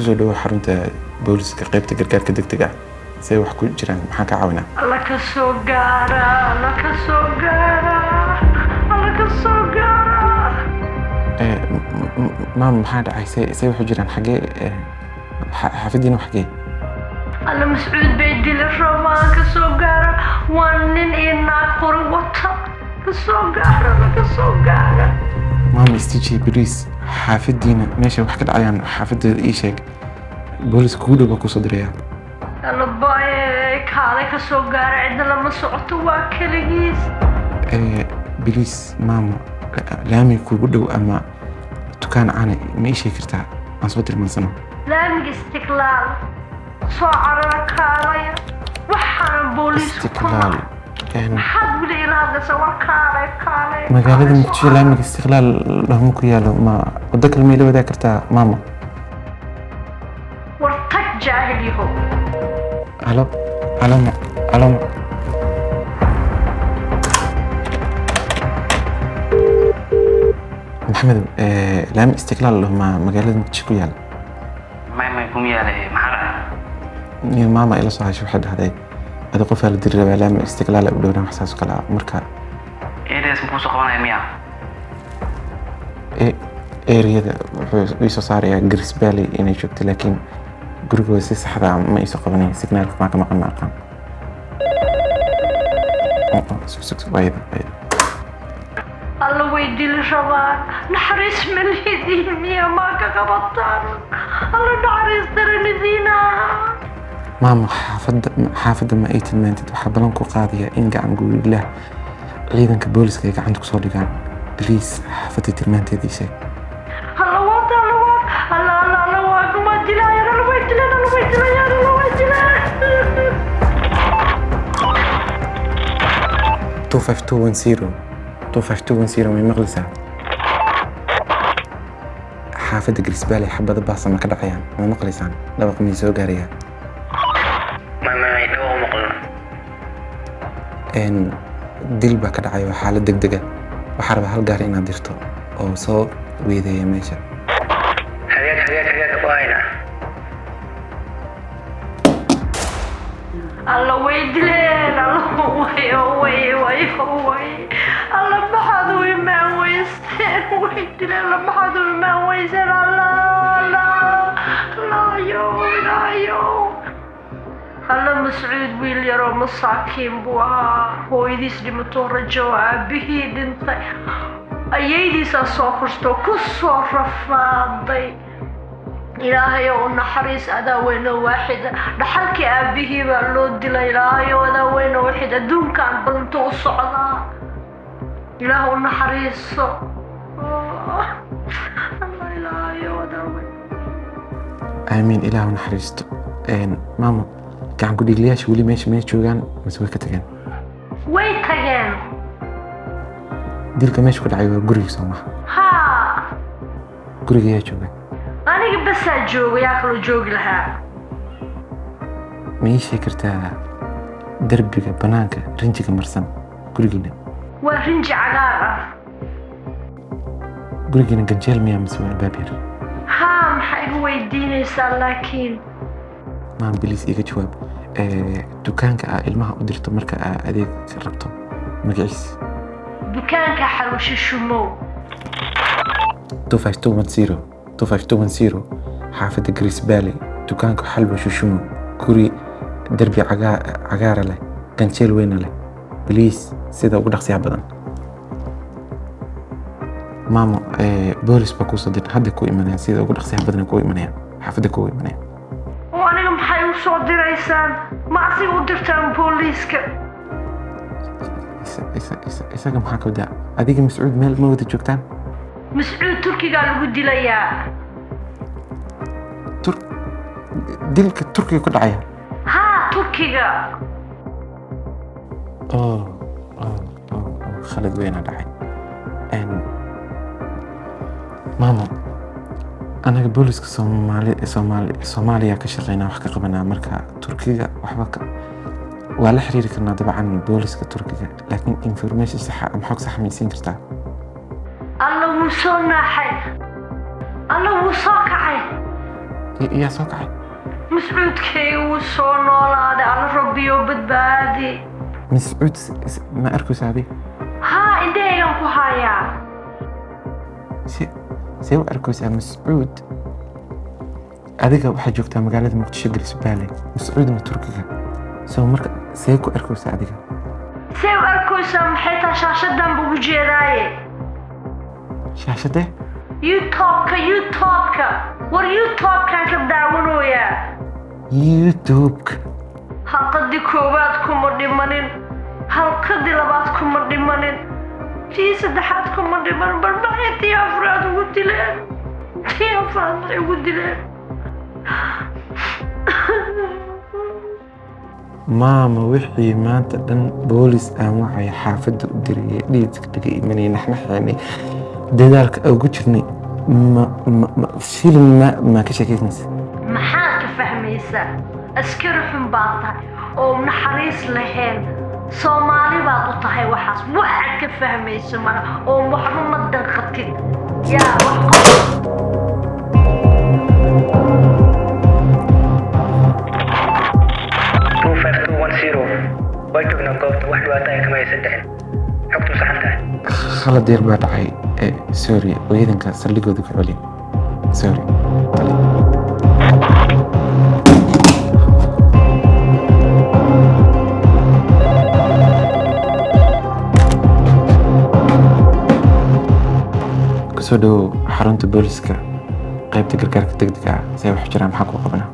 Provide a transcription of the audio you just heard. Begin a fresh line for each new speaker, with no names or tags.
kusoo dhawo xarunta booliska qaybta gargaarka degdega ah say wax ku jiraan maxaa ka caawinaa
alla ka soo gaara
maam maxaa dhacay say wax u jiraan xagee xaafadiina xagee
alla mas'uud bay dili rabaan ka soo gaara waa nin iyo naag qori wata ka soo gaara
maam istijii bariis xaafadiina meesha wax ka dhacayaan xaafadeeda ii sheeg booliska kugu dhow baa kusoo diraya
alla baaye kaale ka soo gaara cidna lama socoto waa keligiis
bariis maama laami kugu dhow ama dukaan caana ma ii sheegi kartaa aan soo tilmaansano
laamiga istiklaal soo carara kaalaya waxaana booliisku
istiklaal
maxaad wili ilaadaysa war kaale
magaalada muqdisho laamiga istiklaal lahma ku yaalo ma waddo kale ma ila wadaa kartaa maama
war tag jaahil yahow
halo maxamed laami istiklaal ma magaalada muqdisho ku yaalo
ما يكون ياله محرق
iyo maama ila soo hashay waxay dhahday adi qof la diri rabaa laami istiklaal u dhowraan xasaas kala marka
إيه اسمه سقونا يميا
eriyada wuxuu isoo saarayaa Grace Valley inay joogto laakiin guriga si saxda ah ma isoo qabanay signaalka ma ka maqan ma aqaan
alla way dili rabaan naxariis ma lihidin miya maa ka qabataan alla naxariis daranidiina
maama xaafadda ma ay tilmaantid waxaa balan ku qaadaya in gacan guurilah ciidanka booliska ay gacanta kusoo dhigaan baliis xaafadda tilmaanteeda ii sheeg
alla waa ma dilaayaan alla way dilayaan
25210 may maqlaysaa xaafadda Grace Valley xabada baasama ka dhacayaan ma maqlaysaan dhawaaq miyay soo gaarayaan
ما يدوم مقلنا
dil baa ka dhacay oo xaalad degdeg ah waxaa rabaa hal gaari inaad dirto oo soo weedeeya meesha
حاجات واينة
alla way dileen alla alla maxaad u imaan weyseen way dileen alla maxaad u imaan weyseen laayo alla mascuud wiil yaroo masaakiin buu ahaa hooyadiis dhimatoo rajo aabihii dhintay ayaydiisaa soo korstoo ku soo rafaaday ilaahayo u naxariis adaa weyno waaxida dhaxalkii aabihii baa loo dilay ilaahayo adaa weyno waaxid adduunkaan badanto u socdaa ilaah u naxariiso ilaahayo adaa weyno
aamiin ilaah u naxariisto maama gacan ku dhigliyaasha weli meesha may joogaan mase way ka tageen
way tageen
dilka meesha ku dhacay waa guriga soo maha
haa
guriga yaa jooga
aniga basaa jooga yaa kaloo joogi lahaa
ma ii sheegi kartaa derbiga banaanka rinjiga marsan gurigiina
waa rinji cagaar ah
gurigiina ganjeel miyaa mase waa albaab yar
haa maxaa igu weydiinaysaa laakiin
maam biliis iga jawaab dukaanka aa ilmaha u dirto marka aa adeeg rabto magaciis
dukaanka xarusho shumow
25210 xaafadda Grace Valley dukaanka xalwa shushumo guri derbi cagaara leh ganjeel weyna leh biliis sida ugu dhaqsiyaha badan maamo boolis baa kusoo diran hadda ku imanayaan sida ugu dhaqsiyaha badan ku imanayaan xaafadda ku imanayaan
oo aniga maxay u soo diraysaan ma asiga u dirtaan booliiska
isaga maxaa ka wadaa adiga mascuud meel ma wada joogtaan
mascuud turkigaa lagu dilayaa
dilka turkiga ku dhacaya
haa turkiga
khalad weynaa dhacay maamo anaga booliska Soomaaliya ka shaqeynaa wax ka qabanaa marka turkiga waxba waa la xiriiri karnaa dabcan booliska turkiga laakiin information sax ah ama xog sax ma siin kartaa
alla wuu soo naaxay alla wuu soo kacay
yaa soo kacay
mascuudkayga wuu soo noolaaday alla rabbiyo badbaadi
mascuud ma arkaysa adiga
haa indhahaygan ku hayaa
see u arkaysaa mascuud adiga waxaa joogtaa magaalada muqdisho garisbaale mascuudna turkiga soo marka see ku arkaysaa adiga
see u arkaysaa maxay taa shaashadan bugu jeedaaye
shaashadee
youtubeka war youtubekan ka daawanooyaa
youtubeka
halqadii koowaad kuma dhimanin halqadii labaad kuma dhimanin tii saddexaad kuma dhimanin bal maxay tii afraad ugu dileen tii afraad maxay ugu dileen
maama wixii maanta dhan boolis aan wacaya xaafadda u diriyay dhiidka dhiga imanay naxnaxeenay dadaalka ugu jirnay filim ma ka sheekaynaysa
maxaad ka fahmaysaa askari xun baad tahay oo naxariis lahayn soomaali baad u tahay waxaas waxaad ka fahmayso mala oo waxba ma danqatid yaa wax
way joogna goobta wax dhibaato ay kama aysan dhicin xogtu saxan tahay
khalad yar baa dhacay sorry ciidanka saldhigooda ku celi sorry kusoo dhawow xarunta booliska qaybta gargaarka degdega ah see wax jiraan maxaa ku qabanaa